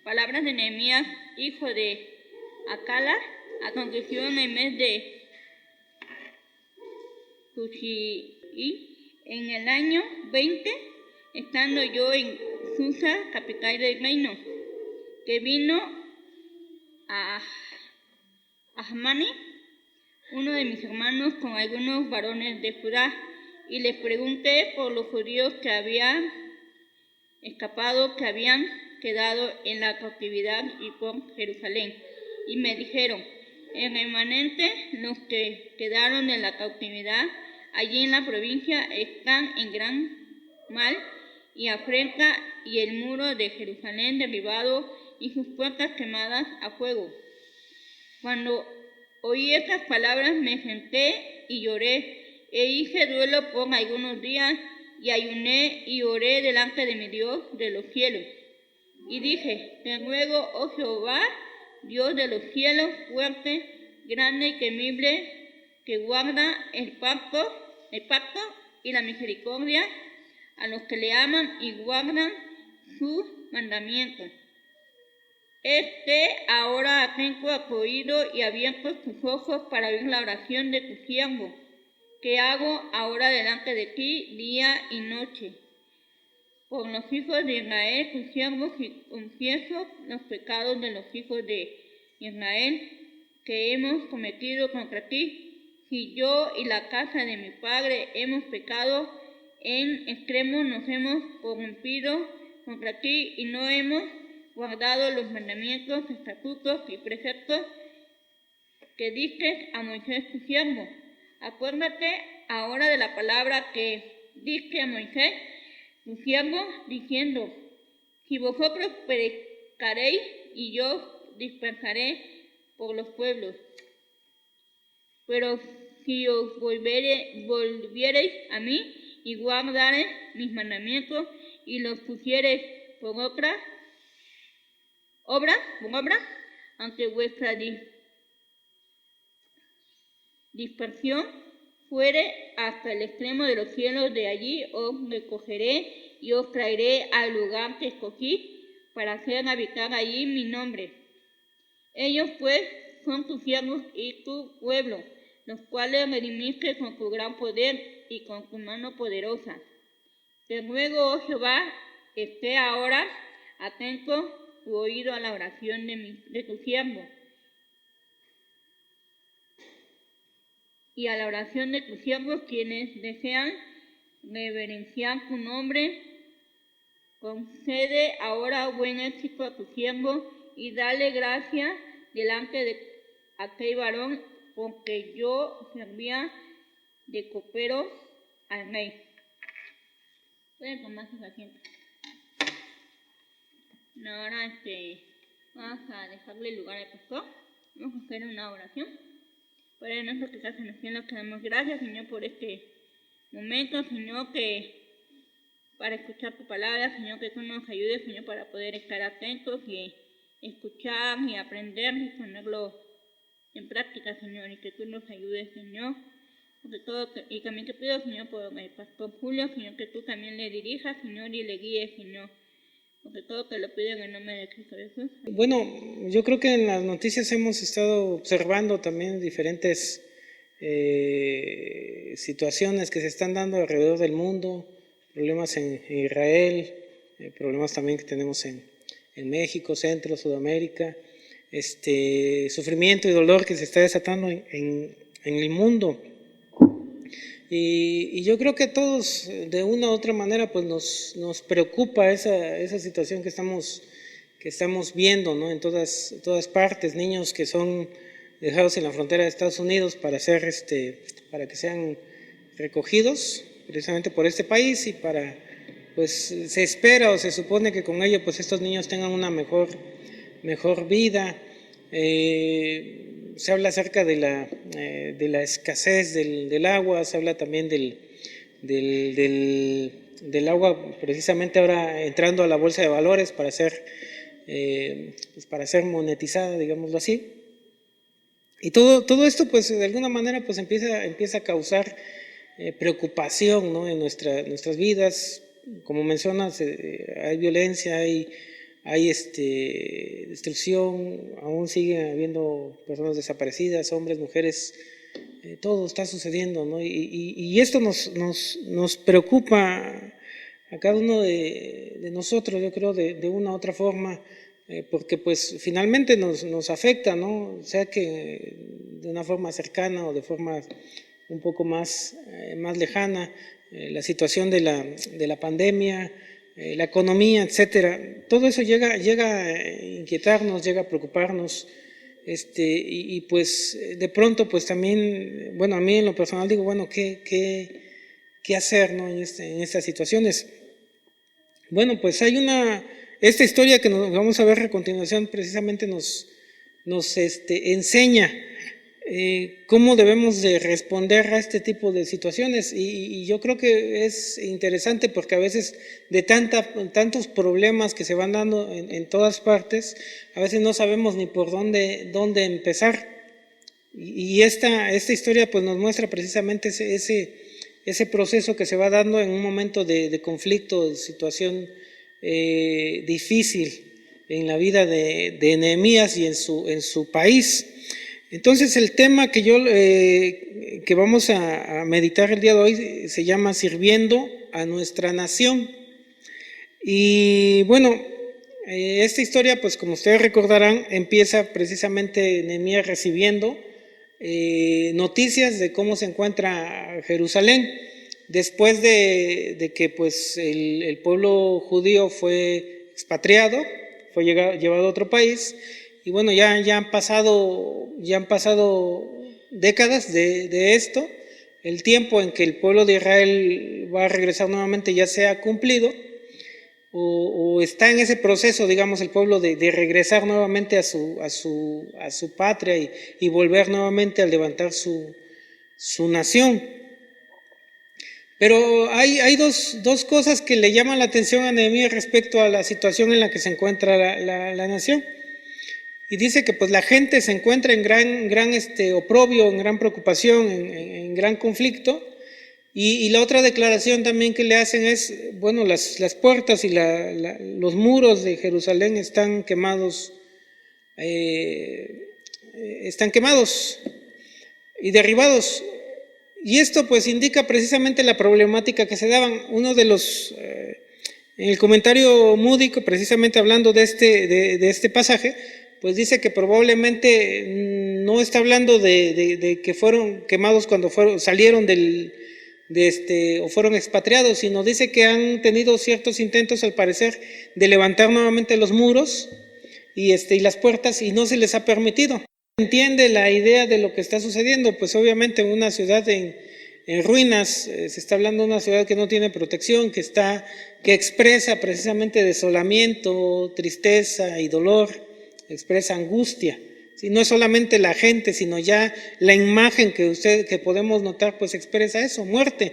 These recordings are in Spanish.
palabras de Nehemías, hijo de Acalas, aconteció en el mes de Cushí, en el año 20, estando yo en Susa, capital del reino, que vino a Ahmani, uno de mis hermanos, con algunos varones de Judá, y les pregunté por los judíos que habían escapado, que habían quedado en la cautividad y por Jerusalén. Y me dijeron: el remanente, los que quedaron en la cautividad allí en la provincia, están en gran mal y afrenta, y el muro de Jerusalén derribado y sus puertas quemadas a fuego. Cuando oí estas palabras me senté y lloré, e hice duelo por algunos días, y ayuné y oré delante de mi Dios de los cielos. Y dije: te ruego, oh Jehová, Dios de los cielos, fuerte, grande y temible, que guarda el pacto y la misericordia a los que le aman y guardan sus mandamientos. Ahora atento a tu oído y abierto tus ojos para oír la oración de tu siervo, que hago ahora delante de ti día y noche, por los hijos de Israel, tus siervos, y confieso los pecados de los hijos de Israel que hemos cometido contra ti. Si yo y la casa de mi padre hemos pecado en extremo, nos hemos corrompido contra ti y no hemos guardado los mandamientos, estatutos y preceptos que diste a Moisés tu siervo. Acuérdate ahora de la palabra que diste a Moisés tu siervo, diciendo: si vosotros pecaréis, y yo dispersaré por los pueblos. Pero si os volviereis a mí y guardareis mis mandamientos y los pusiereis por obra, aunque vuestra dispersión fuere hasta el extremo de los cielos, de allí os recogeré y os traeré al lugar que escogí para hacer habitar allí mi nombre. Ellos pues son tus siervos y tu pueblo, los cuales redimiste con tu gran poder y con tu mano poderosa. Te ruego, oh Jehová, que esté ahora atento tu oído a la oración de tu siervo y a la oración de tus siervos, quienes desean reverenciar tu nombre. Concede ahora buen éxito a tu siervo y dale gracia delante de aquel varón, porque yo servía de copero al rey. Pueden tomar sus asientos. Ahora vamos a dejarle lugar al pastor. Vamos a hacer una oración. Padre nuestro que estás en los cielos, te damos gracias, Señor, por este momento, Señor, que para escuchar tu palabra, Señor, que tú nos ayudes, Señor, para poder estar atentos y escuchar y aprender y ponerlo en práctica, Señor, y que tú nos ayudes, Señor. Sobre todo, y también te pido, Señor, por el pastor Julio, Señor, que tú también le dirijas, Señor, y le guíes, Señor. Sobre todo te lo pido en el nombre de Cristo Jesús. Bueno, yo creo que en las noticias hemos estado observando también diferentes situaciones que se están dando alrededor del mundo, problemas en Israel, problemas también que tenemos en México, Centro, Sudamérica, sufrimiento y dolor que se está desatando en el mundo. Y yo creo que a todos, de una u otra manera, pues nos preocupa esa situación que estamos viendo, ¿no? En todas partes, niños que son dejados en la frontera de Estados Unidos para que sean recogidos precisamente por este país, y pues se espera o se supone que con ello pues estos niños tengan una mejor vida. Se habla acerca de la escasez del agua, se habla también del agua precisamente ahora entrando a la bolsa de valores para ser monetizada, digámoslo así. Y todo esto pues de alguna manera pues empieza a causar preocupación, ¿no? En nuestras vidas. Como mencionas, hay violencia, hay hay destrucción, aún siguen habiendo personas desaparecidas, hombres, mujeres, todo está sucediendo, ¿no? Y esto nos preocupa a cada uno de nosotros, yo creo, de una u otra forma, porque pues finalmente nos afecta, ¿no? Sea que de una forma cercana o de forma un poco más lejana, la situación de la pandemia, la economía, etcétera. Todo eso llega a inquietarnos, llega a preocuparnos, y pues de pronto pues también, bueno, a mí en lo personal digo, bueno, ¿qué hacer, ¿no? en estas situaciones? Bueno, pues hay esta historia que vamos a ver a continuación precisamente nos enseña cómo debemos de responder a este tipo de situaciones, y yo creo que es interesante porque a veces de tantos problemas que se van dando en todas partes, a veces no sabemos ni por dónde empezar, y esta historia pues nos muestra precisamente ese proceso que se va dando en un momento de conflicto, de situación difícil en la vida de Nehemías y en su país. Entonces el tema que vamos a meditar el día de hoy se llama Sirviendo a nuestra nación. Y bueno, esta historia, pues como ustedes recordarán, empieza precisamente Nehemías recibiendo noticias de cómo se encuentra Jerusalén después de que pues el pueblo judío fue expatriado, fue llevado a otro país. Y bueno, ya han pasado décadas de esto. El tiempo en que el pueblo de Israel va a regresar nuevamente ya se ha cumplido, o está en ese proceso, digamos, el pueblo de regresar nuevamente a su patria y volver nuevamente a levantar su nación. Pero hay dos cosas que le llaman la atención a Nehemías respecto a la situación en la que se encuentra la nación. Y dice que pues la gente se encuentra en gran oprobio, en gran preocupación, en gran conflicto. Y la otra declaración también que le hacen es, bueno, las puertas y los muros de Jerusalén están quemados y derribados. Y esto pues indica precisamente la problemática que se daban. Uno de en el comentario Moody, precisamente hablando de este pasaje, pues dice que probablemente no está hablando de que fueron quemados cuando salieron o fueron expatriados, sino dice que han tenido ciertos intentos, al parecer, de levantar nuevamente los muros y las puertas, y no se les ha permitido. ¿Entiende la idea de lo que está sucediendo? Pues obviamente en una ciudad en ruinas, se está hablando de una ciudad que no tiene protección, que expresa precisamente desolamiento, tristeza y dolor, expresa angustia. ¿Sí? No es solamente la gente, sino ya la imagen que podemos notar, pues expresa eso, muerte.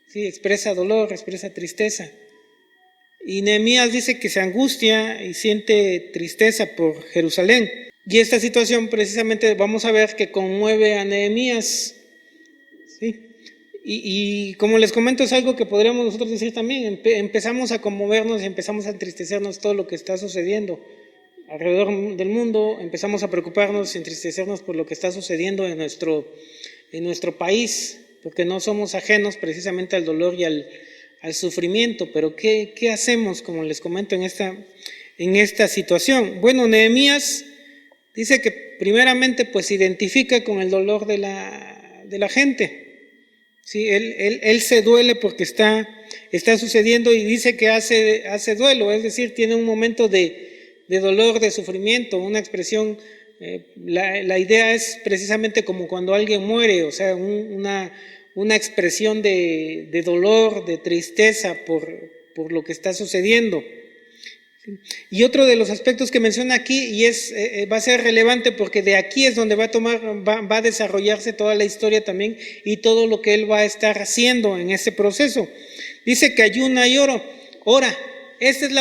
¿Sí? Expresa dolor, expresa tristeza. Y Nehemías dice que se angustia y siente tristeza por Jerusalén. Y esta situación precisamente vamos a ver que conmueve a Nehemías. ¿Sí? Y como les comento, es algo que podríamos nosotros decir también. Empezamos a conmovernos y empezamos a entristecernos todo lo que está sucediendo alrededor del mundo, empezamos a preocuparnos y entristecernos por lo que está sucediendo en nuestro país, porque no somos ajenos precisamente al dolor y al sufrimiento. Pero ¿qué hacemos, como les comento, en esta situación? Bueno, Nehemías dice que primeramente pues se identifica con el dolor de la gente. Sí, él se duele porque está sucediendo, y dice que hace duelo, es decir, tiene un momento de dolor, de sufrimiento, una expresión. La idea es precisamente como cuando alguien muere, o sea, una expresión de dolor, de tristeza por lo que está sucediendo. Y otro de los aspectos que menciona aquí, y va a ser relevante porque de aquí es donde va a desarrollarse toda la historia también, y todo lo que él va a estar haciendo en ese proceso. Dice que ayuna y ora. Esta es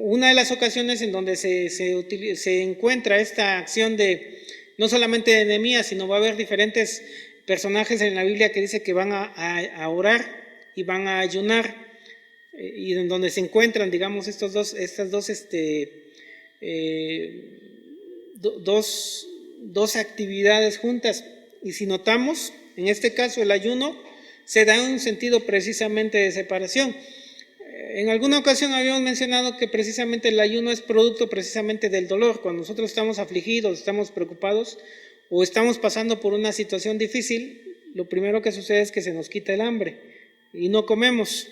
una de las ocasiones en donde se encuentra esta acción no solamente de Nehemías, sino va a haber diferentes personajes en la Biblia que dice que van a orar y van a ayunar. y en donde se encuentran, digamos, estas dos actividades juntas. Y si notamos, en este caso el ayuno se da en un sentido precisamente de separación. En alguna ocasión habíamos mencionado que precisamente el ayuno es producto precisamente del dolor. Cuando nosotros estamos afligidos, estamos preocupados o estamos pasando por una situación difícil, lo primero que sucede es que se nos quita el hambre y no comemos,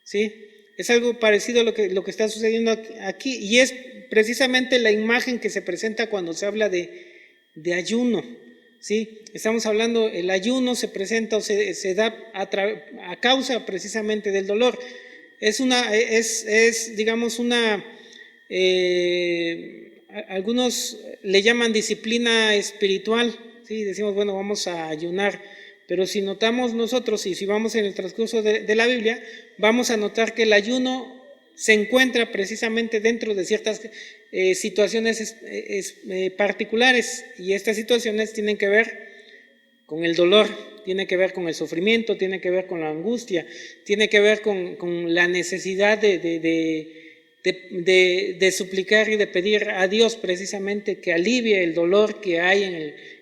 ¿sí? Es algo parecido a lo que está sucediendo aquí, y es precisamente la imagen que se presenta cuando se habla de ayuno, ¿sí? Estamos hablando, el ayuno se presenta o se da a causa precisamente del dolor. Digamos, algunos le llaman disciplina espiritual, ¿sí? Decimos, bueno, vamos a ayunar, pero si notamos nosotros y si vamos en el transcurso de la Biblia, vamos a notar que el ayuno se encuentra precisamente dentro de ciertas situaciones particulares, y estas situaciones tienen que ver con el dolor, tiene que ver con el sufrimiento, tiene que ver con la angustia, tiene que ver con la necesidad de suplicar y de pedir a Dios precisamente que alivie el dolor que hay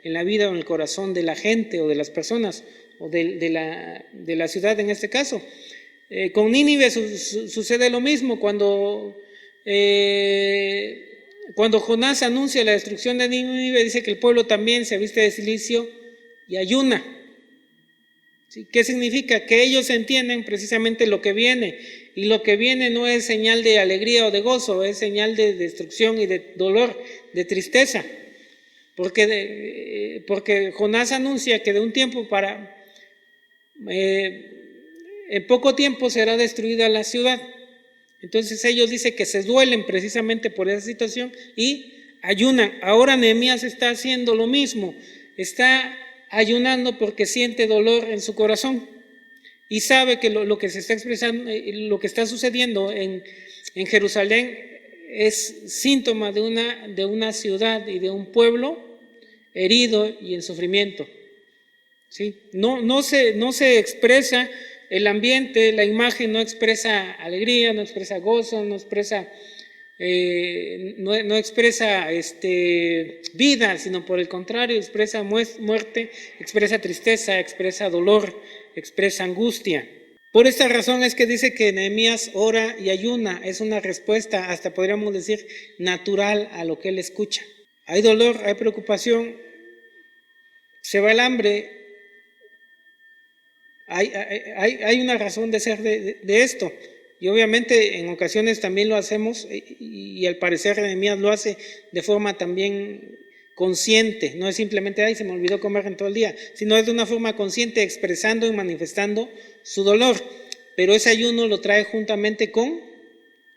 en la vida o en el corazón de la gente o de las personas o de la ciudad en este caso. Con Nínive sucede lo mismo. Cuando Jonás anuncia la destrucción de Nínive, dice que el pueblo también se viste de cilicio y ayuna. ¿Sí? ¿Qué significa? Que ellos entienden precisamente lo que viene, y lo que viene no es señal de alegría o de gozo, es señal de destrucción y de dolor, de tristeza, porque Jonás anuncia que de un tiempo en poco tiempo será destruida la ciudad. Entonces ellos dicen que se duelen precisamente por esa situación y ayunan. Ahora Nehemías está haciendo lo mismo, está ayunando porque siente dolor en su corazón y sabe que lo que se está expresando, lo que está sucediendo en Jerusalén es síntoma de una ciudad y de un pueblo herido y en sufrimiento, ¿sí? No se expresa el ambiente, la imagen no expresa alegría, no expresa gozo, no expresa vida, sino por el contrario expresa muerte, expresa tristeza, expresa dolor, expresa angustia. Por esta razón es que dice que Nehemías ora y ayuna. Es una respuesta, hasta podríamos decir, natural a lo que él escucha. Hay dolor, hay preocupación, se va el hambre, hay una razón de ser de esto. Y obviamente en ocasiones también lo hacemos, y al parecer Nehemías lo hace de forma también consciente. No es simplemente, se me olvidó comer en todo el día, sino es de una forma consciente, expresando y manifestando su dolor. Pero ese ayuno lo trae juntamente con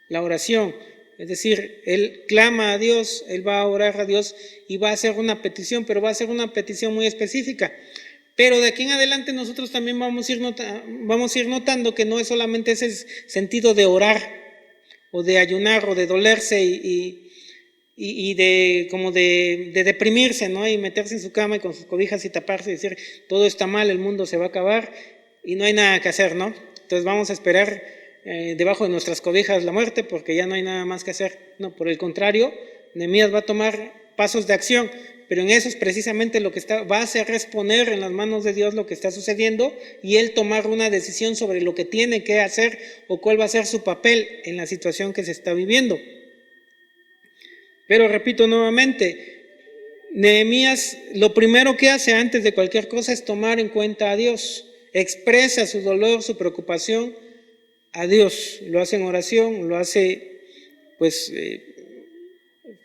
la oración. Es decir, él clama a Dios, él va a orar a Dios y va a hacer una petición, pero va a hacer una petición muy específica. Pero de aquí en adelante nosotros también vamos a ir notando que no es solamente ese sentido de orar o de ayunar o de dolerse y de deprimirse, ¿no? Y meterse en su cama y con sus cobijas y taparse y decir, todo está mal, el mundo se va a acabar y no hay nada que hacer, ¿no? Entonces vamos a esperar debajo de nuestras cobijas la muerte porque ya no hay nada más que hacer. No, por el contrario, Nehemías va a tomar pasos de acción, pero en eso es precisamente lo que va a hacer es poner en las manos de Dios lo que está sucediendo y él tomar una decisión sobre lo que tiene que hacer o cuál va a ser su papel en la situación que se está viviendo. Pero repito nuevamente, Nehemías lo primero que hace antes de cualquier cosa es tomar en cuenta a Dios, expresa su dolor, su preocupación a Dios, lo hace en oración, lo hace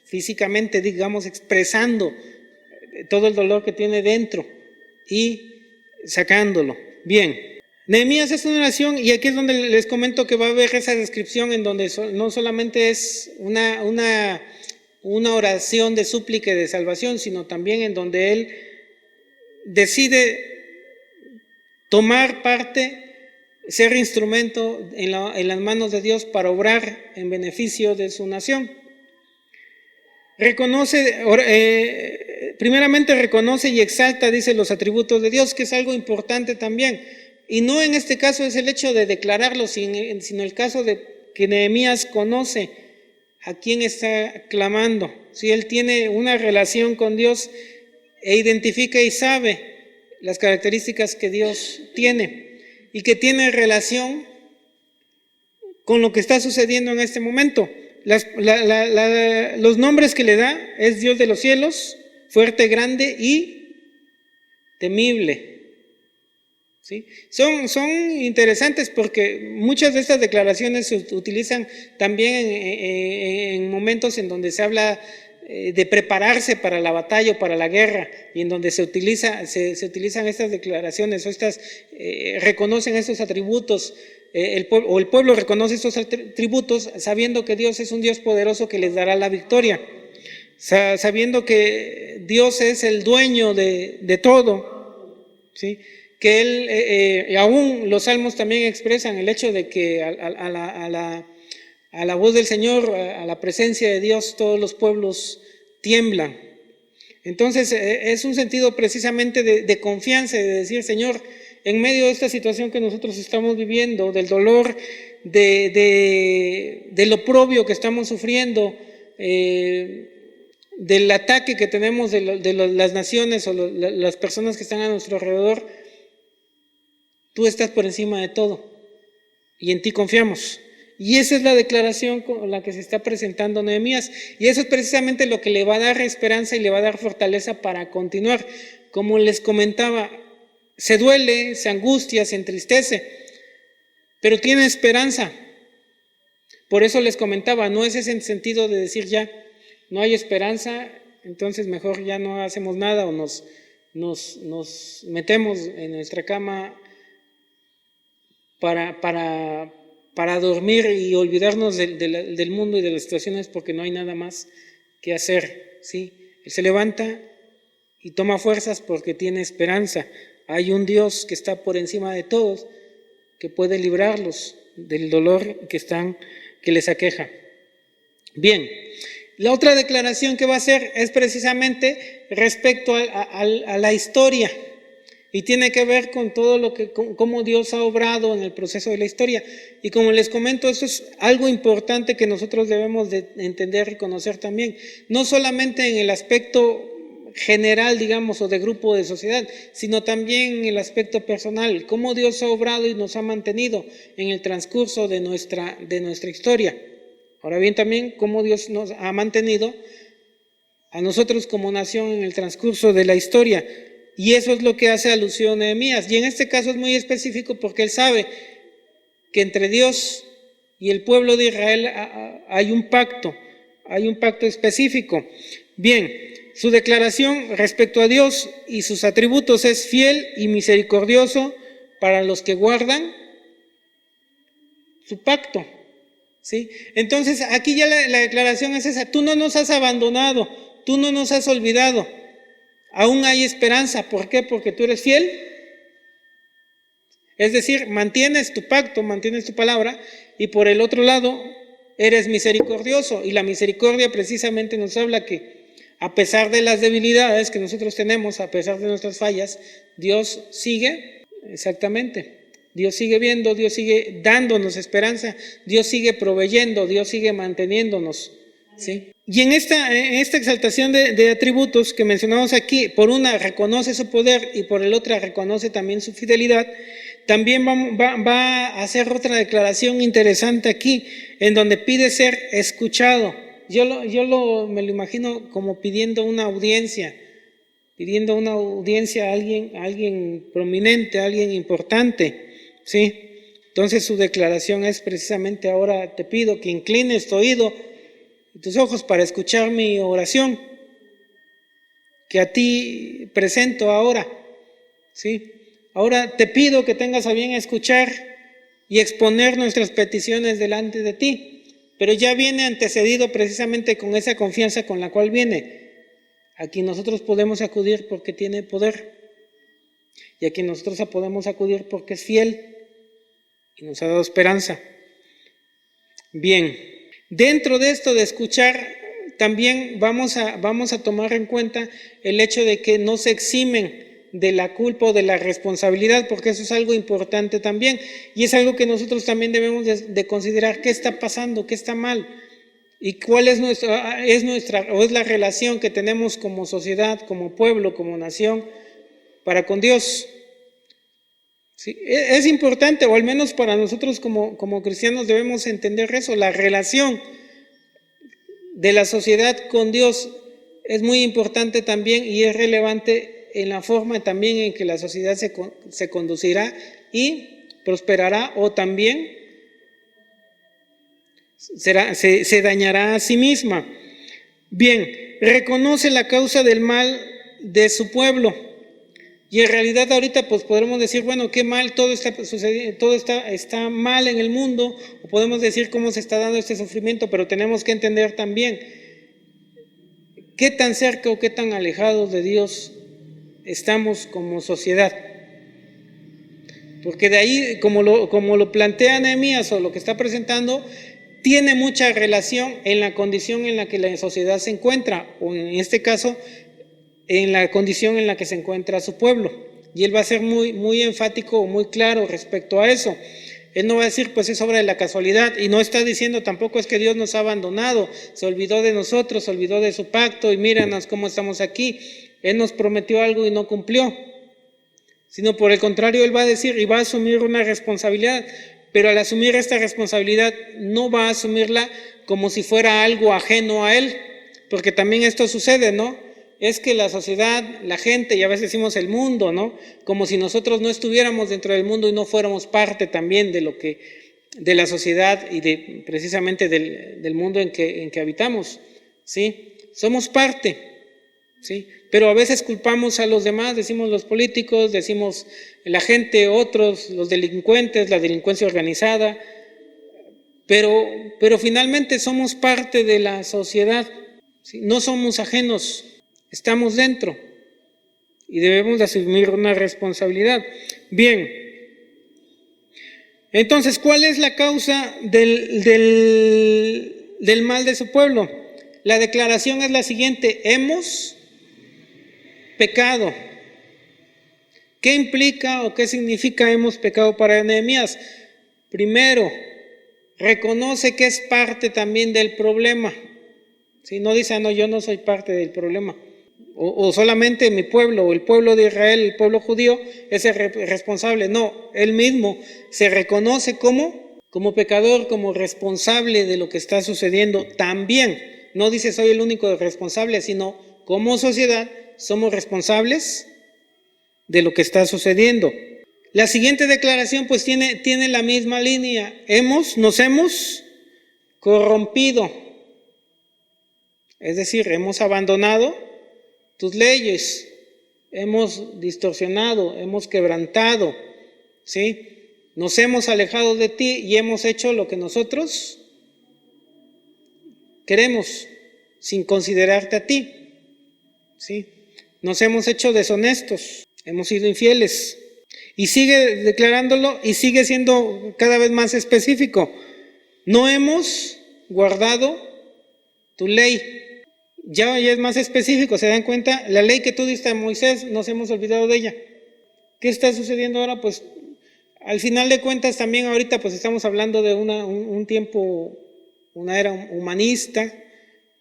físicamente, digamos, expresando todo el dolor que tiene dentro y sacándolo. Bien, Nehemías es una oración, y aquí es donde les comento que va a haber esa descripción en donde no solamente es una oración de súplica y de salvación, sino también en donde él decide tomar parte, ser instrumento en las manos de Dios para obrar en beneficio de su nación. Primeramente reconoce y exalta, dice, los atributos de Dios, que es algo importante también. Y no en este caso es el hecho de declararlo, sino el caso de que Nehemías conoce a quién está clamando. Si él tiene una relación con Dios e identifica y sabe las características que Dios tiene y que tiene relación con lo que está sucediendo en este momento. Los nombres que le da es Dios de los cielos, fuerte, grande y temible. ¿Sí? Son interesantes porque muchas de estas declaraciones se utilizan también en momentos en donde se habla de prepararse para la batalla o para la guerra, y en donde se utilizan estas declaraciones o reconocen estos atributos. El pueblo reconoce estos atributos sabiendo que Dios es un Dios poderoso que les dará la victoria, sabiendo que Dios es el dueño de todo, ¿sí? Que Él, aún los salmos también expresan el hecho de que a la voz del Señor, a la presencia de Dios, todos los pueblos tiemblan. Entonces es un sentido precisamente de confianza, de decir, Señor, en medio de esta situación que nosotros estamos viviendo, del dolor, del oprobio que estamos sufriendo, del ataque que tenemos de las naciones o las personas que están a nuestro alrededor, tú estás por encima de todo y en ti confiamos. Y esa es la declaración con la que se está presentando Nehemías, y eso es precisamente lo que le va a dar esperanza y le va a dar fortaleza para continuar. Como les comentaba, se duele, se angustia, se entristece, pero tiene esperanza. Por eso les comentaba, no es ese sentido de decir ya no hay esperanza, entonces mejor ya no hacemos nada o nos metemos en nuestra cama para dormir y olvidarnos del mundo y de las situaciones porque no hay nada más que hacer, ¿sí? Él se levanta y toma fuerzas porque tiene esperanza. Hay un Dios que está por encima de todos, que puede librarlos del dolor que les aqueja. Bien, la otra declaración que va a hacer es precisamente respecto a la historia. Y tiene que ver con todo cómo Dios ha obrado en el proceso de la historia. Y como les comento, eso es algo importante que nosotros debemos de entender y conocer también. No solamente en el aspecto general, digamos, o de grupo de sociedad, sino también en el aspecto personal. Cómo Dios ha obrado y nos ha mantenido en el transcurso de nuestra historia. Ahora bien, también cómo Dios nos ha mantenido a nosotros como nación en el transcurso de la historia. Y eso es lo que hace alusión a Nehemías. Y en este caso es muy específico porque él sabe que entre Dios y el pueblo de Israel hay un pacto específico. Bien, su declaración respecto a Dios y sus atributos es fiel y misericordioso para los que guardan su pacto, ¿sí? Entonces aquí ya la declaración es esa: tú no nos has abandonado, tú no nos has olvidado. Aún hay esperanza. ¿Por qué? Porque tú eres fiel. Es decir, mantienes tu pacto, mantienes tu palabra, y por el otro lado, eres misericordioso. Y la misericordia precisamente nos habla que a pesar de las debilidades que nosotros tenemos, a pesar de nuestras fallas, Dios sigue, exactamente, Dios sigue viendo, Dios sigue dándonos esperanza, Dios sigue proveyendo, Dios sigue manteniéndonos, ¿sí? Y en esta exaltación de atributos que mencionamos aquí, por una reconoce su poder y por el otra reconoce también su fidelidad, también va a hacer otra declaración interesante aquí, en donde pide ser escuchado. Yo me lo imagino como pidiendo una audiencia a alguien prominente, a alguien importante, ¿sí? Entonces su declaración es precisamente: ahora te pido que inclines tu oído y tus ojos para escuchar mi oración, que a ti presento ahora, ¿sí? Ahora te pido que tengas a bien escuchar y exponer nuestras peticiones delante de ti, pero ya viene antecedido precisamente con esa confianza con la cual viene: a quien nosotros podemos acudir porque tiene poder, y a quien nosotros podemos acudir porque es fiel y nos ha dado esperanza. Bien, dentro de esto de escuchar, también vamos a tomar en cuenta el hecho de que no se eximen de la culpa o de la responsabilidad, porque eso es algo importante también, y es algo que nosotros también debemos de considerar. ¿Qué está pasando? ¿Qué está mal? ¿Y cuál es la relación que tenemos como sociedad, como pueblo, como nación, para con Dios? Sí, es importante, o al menos para nosotros como cristianos debemos entender eso. La relación de la sociedad con Dios es muy importante también, y es relevante en la forma también en que la sociedad se conducirá y prosperará, o también se dañará a sí misma. Bien, reconoce la causa del mal de su pueblo. Y en realidad ahorita pues podremos decir, bueno, qué mal, todo está sucediendo, todo está mal en el mundo, o podemos decir cómo se está dando este sufrimiento, pero tenemos que entender también qué tan cerca o qué tan alejados de Dios estamos como sociedad. Porque de ahí, como lo plantea Nehemías, o lo que está presentando, tiene mucha relación en la condición en la que la sociedad se encuentra, o en este caso, en la condición en la que se encuentra su pueblo. Y él va a ser muy, muy enfático, muy claro respecto a eso. Él no va a decir, pues es obra de la casualidad, y no está diciendo tampoco es que Dios nos ha abandonado, se olvidó de nosotros, se olvidó de su pacto, y míranos cómo estamos aquí. Él nos prometió algo y no cumplió. Sino por el contrario, él va a decir y va a asumir una responsabilidad, pero al asumir esta responsabilidad no va a asumirla como si fuera algo ajeno a él, porque también esto sucede, ¿no? Es que la sociedad, la gente, y a veces decimos el mundo, ¿no? Como si nosotros no estuviéramos dentro del mundo y no fuéramos parte también de la sociedad y precisamente del mundo en que habitamos, ¿sí? Somos parte, ¿sí? Pero a veces culpamos a los demás, decimos los políticos, decimos la gente, otros, los delincuentes, la delincuencia organizada, pero finalmente somos parte de la sociedad, ¿sí? No somos ajenos, estamos dentro y debemos de asumir una responsabilidad. Bien, entonces, ¿cuál es la causa del mal de su pueblo? La declaración es la siguiente: hemos pecado. ¿Qué implica o qué significa hemos pecado para Nehemías? Primero, reconoce que es parte también del problema. Si no dice, no, yo no soy parte del problema, o solamente mi pueblo, o el pueblo de Israel, el pueblo judío es el responsable. No, él mismo se reconoce como pecador, como responsable de lo que está sucediendo también. No dice soy el único responsable, sino como sociedad somos responsables de lo que está sucediendo. La siguiente declaración pues tiene la misma línea. Nos hemos corrompido. Es decir, hemos abandonado tus leyes, hemos distorsionado, hemos quebrantado, ¿sí? Nos hemos alejado de ti y hemos hecho lo que nosotros queremos sin considerarte a ti, ¿sí? Nos hemos hecho deshonestos, hemos sido infieles. Y sigue declarándolo y sigue siendo cada vez más específico. No hemos guardado tu ley. Ya es más específico, ¿se dan cuenta? La ley que tú diste a Moisés, nos hemos olvidado de ella. ¿Qué está sucediendo ahora? Pues al final de cuentas también ahorita pues estamos hablando de un tiempo, una era humanista,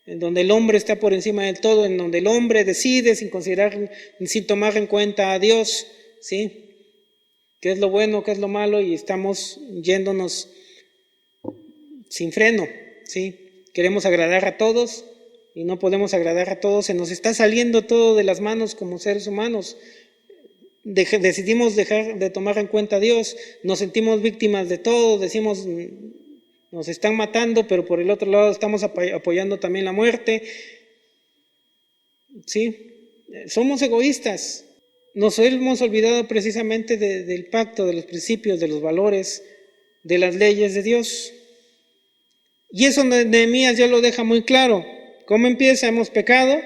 en donde el hombre está por encima de todo, en donde el hombre decide sin tomar en cuenta a Dios, ¿sí? ¿Qué es lo bueno, qué es lo malo? Y estamos yéndonos sin freno, ¿sí? Queremos agradar a todos y no podemos agradar a todos. Se nos está saliendo todo de las manos como seres humanos. Decidimos dejar de tomar en cuenta a Dios, nos sentimos víctimas de todo, decimos nos están matando, pero por el otro lado estamos apoyando también la muerte, ¿sí? Somos egoístas. Nos hemos olvidado precisamente del pacto, de los principios, de los valores, de las leyes de Dios. Y eso Nehemías ya lo deja muy claro. ¿Cómo empieza? Hemos pecado,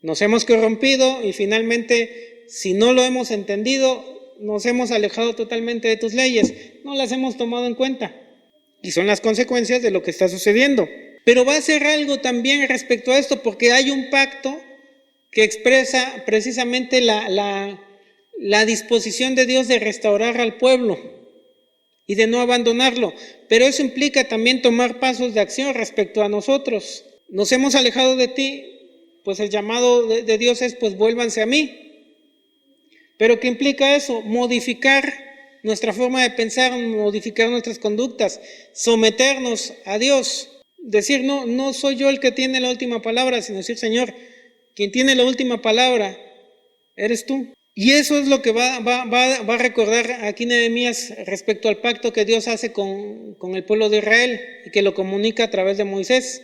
nos hemos corrompido y finalmente, si no lo hemos entendido, nos hemos alejado totalmente de tus leyes. No las hemos tomado en cuenta. Y son las consecuencias de lo que está sucediendo. Pero va a hacer algo también respecto a esto, porque hay un pacto que expresa precisamente la disposición de Dios de restaurar al pueblo y de no abandonarlo. Pero eso implica también tomar pasos de acción respecto a nosotros. Nos hemos alejado de ti, pues el llamado de Dios es, pues vuélvanse a mí. Pero ¿qué implica eso? Modificar nuestra forma de pensar, modificar nuestras conductas, someternos a Dios. Decir, no soy yo el que tiene la última palabra, sino decir, Señor, quien tiene la última palabra eres tú. Y eso es lo que va a recordar aquí Nehemías respecto al pacto que Dios hace con el pueblo de Israel y que lo comunica a través de Moisés.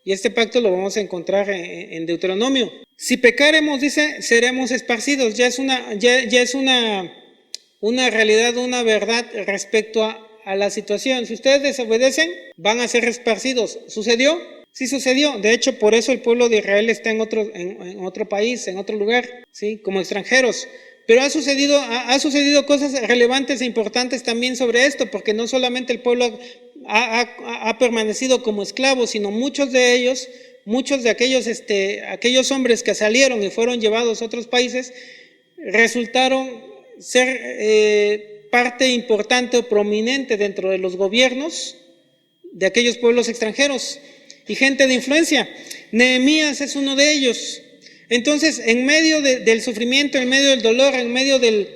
Y este pacto lo vamos a encontrar en Deuteronomio. Si pecaremos, dice, seremos esparcidos. Ya es una realidad, una verdad respecto a la situación. Si ustedes desobedecen, van a ser esparcidos. ¿Sucedió? Sí sucedió. De hecho, por eso el pueblo de Israel está en otro país, en otro lugar, ¿sí? Como extranjeros. Pero ha sucedido cosas relevantes e importantes también sobre esto, porque no solamente el pueblo ha permanecido como esclavos, sino muchos de aquellos hombres que salieron y fueron llevados a otros países, resultaron ser parte importante o prominente dentro de los gobiernos de aquellos pueblos extranjeros y gente de influencia. Nehemías es uno de ellos. Entonces, en medio del sufrimiento, en medio del dolor, en medio de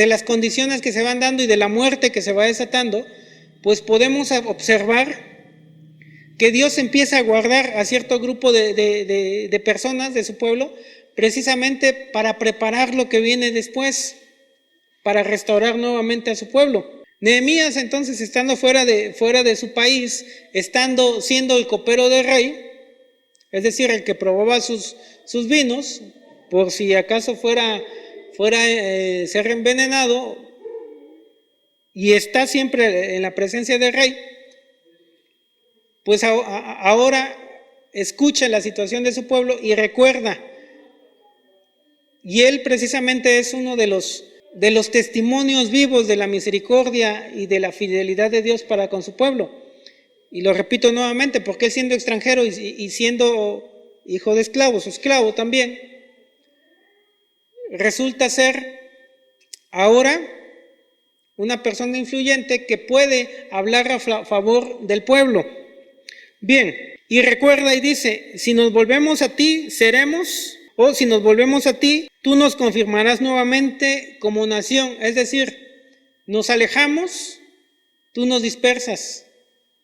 las condiciones que se van dando y de la muerte que se va desatando, pues podemos observar que Dios empieza a guardar a cierto grupo de personas de su pueblo, precisamente para preparar lo que viene después, para restaurar nuevamente a su pueblo. Nehemías, entonces, estando fuera de su país, siendo el copero del rey, es decir, el que probaba sus vinos, por si acaso fuera ser envenenado, y está siempre en la presencia del rey, pues ahora escucha la situación de su pueblo y recuerda. Y él precisamente es uno de los testimonios vivos de la misericordia y de la fidelidad de Dios para con su pueblo. Y lo repito nuevamente, porque él siendo extranjero y siendo hijo de esclavos, o esclavo también, resulta ser ahora una persona influyente que puede hablar a favor del pueblo. Bien, y recuerda y dice, si nos volvemos a ti, seremos... O si nos volvemos a ti, tú nos confirmarás nuevamente como nación. Es decir, nos alejamos, tú nos dispersas.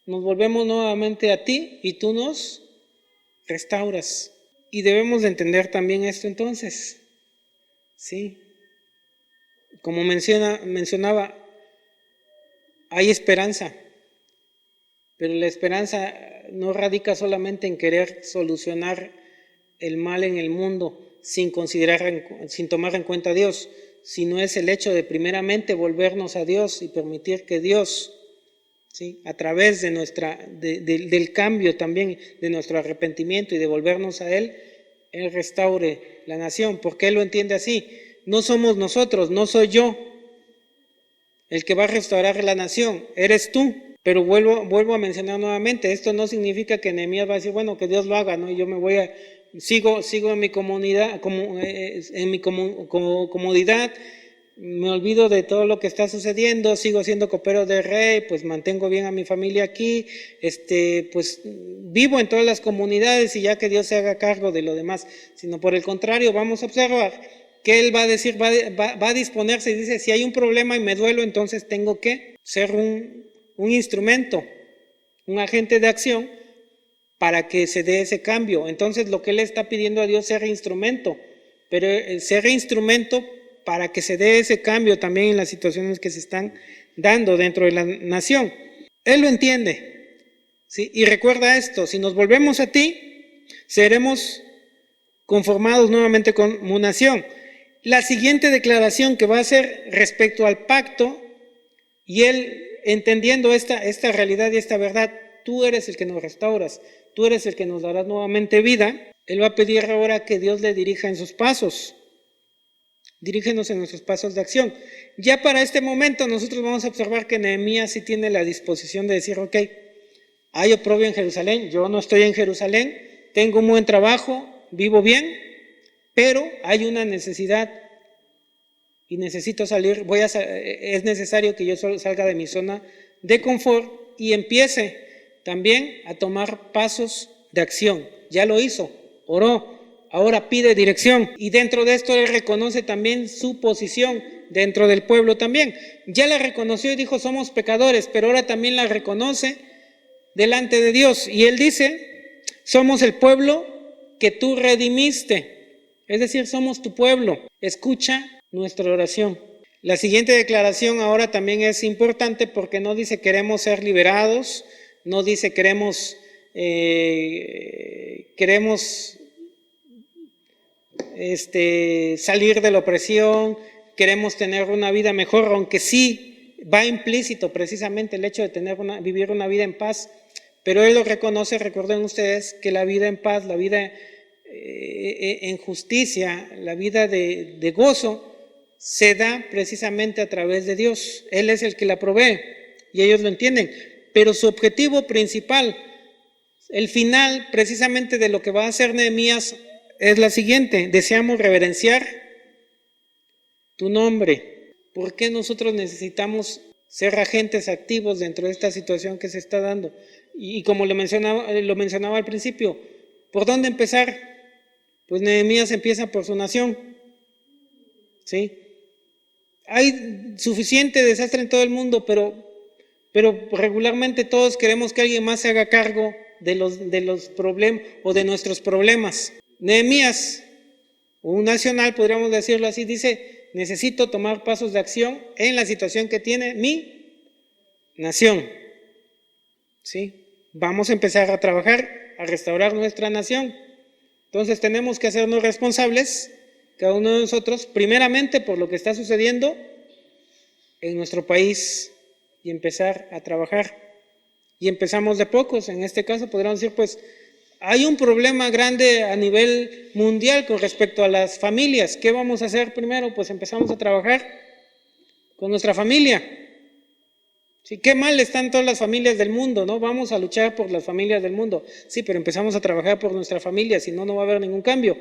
Nos volvemos nuevamente a ti y tú nos restauras. Y debemos de entender también esto entonces. Sí. Como mencionaba, hay esperanza. Pero la esperanza no radica solamente en querer solucionar el mal en el mundo sin tomar en cuenta a Dios, sino es el hecho de primeramente volvernos a Dios y permitir que Dios, ¿sí?, a través del cambio también, de nuestro arrepentimiento y de volvernos a Él restaure la nación, porque Él lo entiende así. No somos nosotros, no soy yo el que va a restaurar la nación, eres tú. Pero vuelvo a mencionar nuevamente, esto no significa que Nehemías va a decir, bueno, que Dios lo haga, ¿no? Y yo me voy sigo en mi comunidad, en mi comodidad, me olvido de todo lo que está sucediendo, sigo siendo copero del rey, pues mantengo bien a mi familia aquí, pues vivo en todas las comunidades y ya que Dios se haga cargo de lo demás, sino por el contrario, vamos a observar que Él va a decir, va a disponerse y dice, si hay un problema y me duelo, entonces tengo que ser un instrumento, un agente de acción para que se dé ese cambio. Entonces lo que Él está pidiendo a Dios es ser instrumento, pero ser instrumento para que se dé ese cambio también en las situaciones que se están dando dentro de la nación. Él lo entiende, ¿sí? Y recuerda esto, si nos volvemos a ti, seremos conformados nuevamente como nación. La siguiente declaración que va a hacer respecto al pacto, y Él entendiendo esta realidad y esta verdad, tú eres el que nos restauras, tú eres el que nos darás nuevamente vida. Él va a pedir ahora que Dios le dirija en sus pasos. Dirígenos en nuestros pasos de acción. Ya para este momento nosotros vamos a observar que Nehemías sí tiene la disposición de decir, ok, hay oprobio en Jerusalén, yo no estoy en Jerusalén, tengo un buen trabajo, vivo bien, pero hay una necesidad y necesito salir, es necesario que yo salga de mi zona de confort y empiece también a tomar pasos de acción. Ya lo hizo, oró, ahora pide dirección y dentro de esto él reconoce también su posición dentro del pueblo también. Ya la reconoció y dijo somos pecadores, pero ahora también la reconoce delante de Dios y él dice somos el pueblo que tú redimiste, es decir, somos tu pueblo, escucha nuestra oración. La siguiente declaración ahora también es importante porque no dice queremos ser liberados, no dice queremos salir de la opresión, queremos tener una vida mejor, aunque sí va implícito precisamente el hecho de vivir una vida en paz, pero él lo reconoce. Recuerden ustedes que la vida en paz, la vida en justicia, la vida de gozo, se da precisamente a través de Dios. Él es el que la provee y ellos lo entienden, pero su objetivo principal, el final precisamente de lo que va a hacer Nehemías es la siguiente: deseamos reverenciar tu nombre. ¿Por qué nosotros necesitamos ser agentes activos dentro de esta situación que se está dando? Y como lo mencionaba al principio, ¿por dónde empezar? Pues Nehemías empieza por su nación, ¿sí? Hay suficiente desastre en todo el mundo, pero regularmente todos queremos que alguien más se haga cargo de los problemas o de nuestros problemas. Nehemías, un nacional, podríamos decirlo así, dice: necesito tomar pasos de acción en la situación que tiene mi nación. ¿Sí? Vamos a empezar a trabajar, a restaurar nuestra nación. Entonces tenemos que hacernos responsables, cada uno de nosotros, primeramente por lo que está sucediendo en nuestro país y empezar a trabajar. Y empezamos de pocos. En este caso podríamos decir, pues, hay un problema grande a nivel mundial con respecto a las familias. ¿Qué vamos a hacer primero? Pues empezamos a trabajar con nuestra familia. Sí, qué mal están todas las familias del mundo, ¿no? Vamos a luchar por las familias del mundo. Sí, pero empezamos a trabajar por nuestra familia, si no, no va a haber ningún cambio.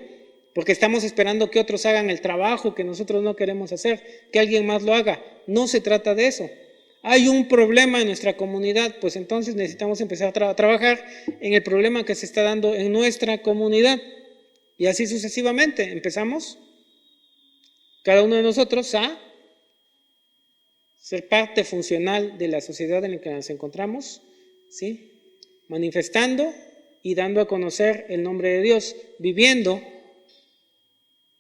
Porque estamos esperando que otros hagan el trabajo que nosotros no queremos hacer, que alguien más lo haga. No se trata de eso. Hay un problema en nuestra comunidad, pues entonces necesitamos empezar a trabajar en el problema que se está dando en nuestra comunidad. Y así sucesivamente. Empezamos, cada uno de nosotros, a ser parte funcional de la sociedad en la que nos encontramos, ¿sí? Manifestando y dando a conocer el nombre de Dios, viviendo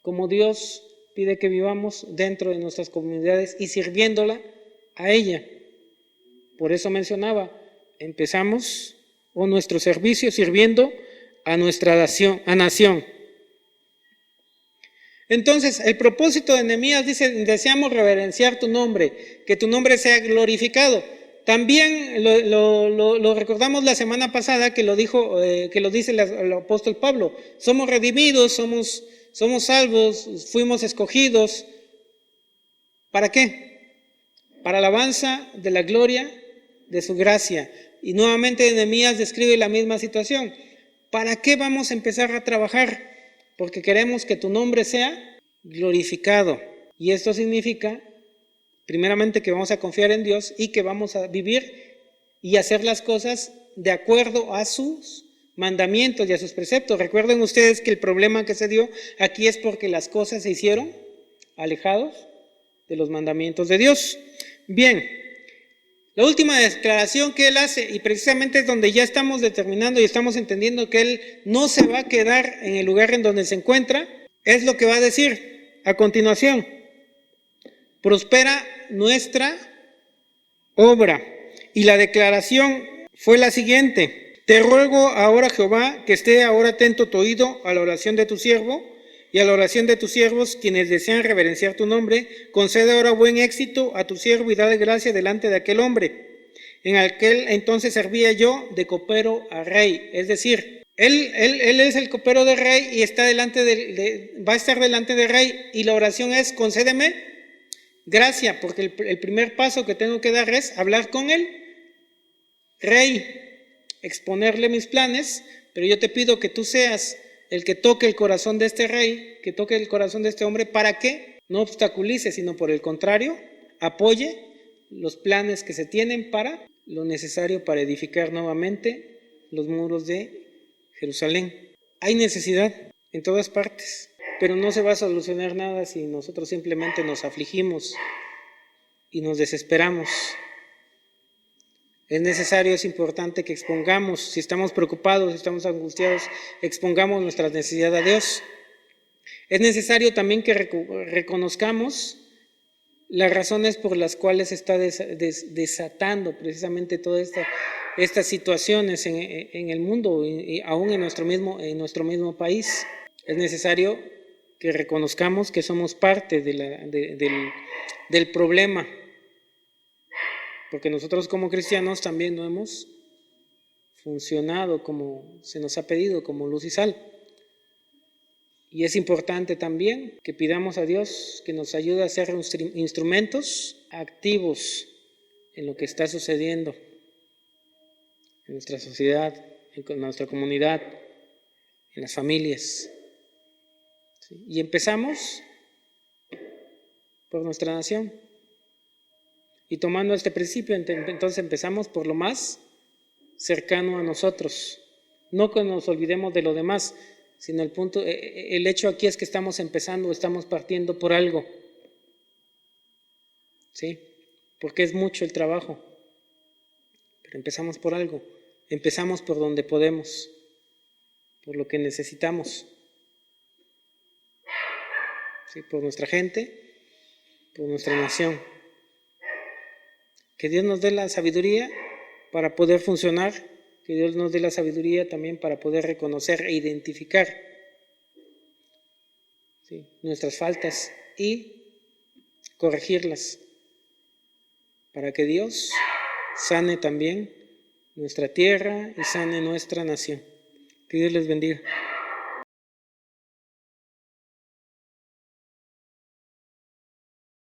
como Dios pide que vivamos dentro de nuestras comunidades y sirviéndola a ella. Por eso mencionaba, empezamos nuestro servicio sirviendo a nuestra nación. Entonces, el propósito de Nehemías dice: deseamos reverenciar tu nombre, que tu nombre sea glorificado. También lo recordamos la semana pasada que lo dice el apóstol Pablo: somos redimidos, somos salvos, fuimos escogidos. ¿Para qué? Para alabanza de la gloria de su gracia. Y nuevamente Nehemías describe la misma situación. ¿Para qué vamos a empezar a trabajar? Porque queremos que tu nombre sea glorificado. Y esto significa, primeramente, que vamos a confiar en Dios y que vamos a vivir y hacer las cosas de acuerdo a sus mandamientos y a sus preceptos. Recuerden ustedes que el problema que se dio aquí es porque las cosas se hicieron alejados de los mandamientos de Dios. Bien, la última declaración que él hace, y precisamente es donde ya estamos determinando y estamos entendiendo que él no se va a quedar en el lugar en donde se encuentra, es lo que va a decir a continuación: prospera nuestra obra. Y la declaración fue la siguiente: te ruego ahora, Jehová, que esté ahora atento tu oído a la oración de tu siervo y a la oración de tus siervos, quienes desean reverenciar tu nombre. Concede ahora buen éxito a tu siervo y dale gracia delante de aquel hombre. En aquel entonces servía yo de copero a rey. Es decir, él es el copero del rey y está va a estar delante del rey, y la oración es: concédeme gracia, porque el primer paso que tengo que dar es hablar con el rey, exponerle mis planes Pero yo te pido que tú seas el que toque el corazón de este rey, que toque el corazón de este hombre, para que no obstaculice, sino por el contrario, apoye los planes que se tienen para lo necesario para edificar nuevamente los muros de Jerusalén. Hay necesidad en todas partes, pero no se va a solucionar nada si nosotros simplemente nos afligimos y nos desesperamos. Es necesario, es importante que expongamos, si estamos preocupados, si estamos angustiados, expongamos nuestra necesidad a Dios. Es necesario también que reconozcamos las razones por las cuales se está desatando precisamente todas estas situaciones en el mundo y aún en nuestro mismo país. Es necesario que reconozcamos que somos parte del problema, porque nosotros como cristianos también no hemos funcionado como se nos ha pedido, como luz y sal. Y es importante también que pidamos a Dios que nos ayude a ser instrumentos activos en lo que está sucediendo en nuestra sociedad, en nuestra comunidad, en las familias. ¿Sí? Y empezamos por nuestra nación. Y tomando este principio, entonces empezamos por lo más cercano a nosotros. No que nos olvidemos de lo demás, sino el hecho aquí es que estamos empezando, estamos partiendo por algo. ¿Sí? Porque es mucho el trabajo. Pero empezamos por algo. Empezamos por donde podemos, por lo que necesitamos. ¿Sí? Por nuestra gente, por nuestra nación. Que Dios nos dé la sabiduría para poder funcionar, que Dios nos dé la sabiduría también para poder reconocer e identificar, ¿sí?, nuestras faltas y corregirlas, para que Dios sane también nuestra tierra y sane nuestra nación. Que Dios les bendiga.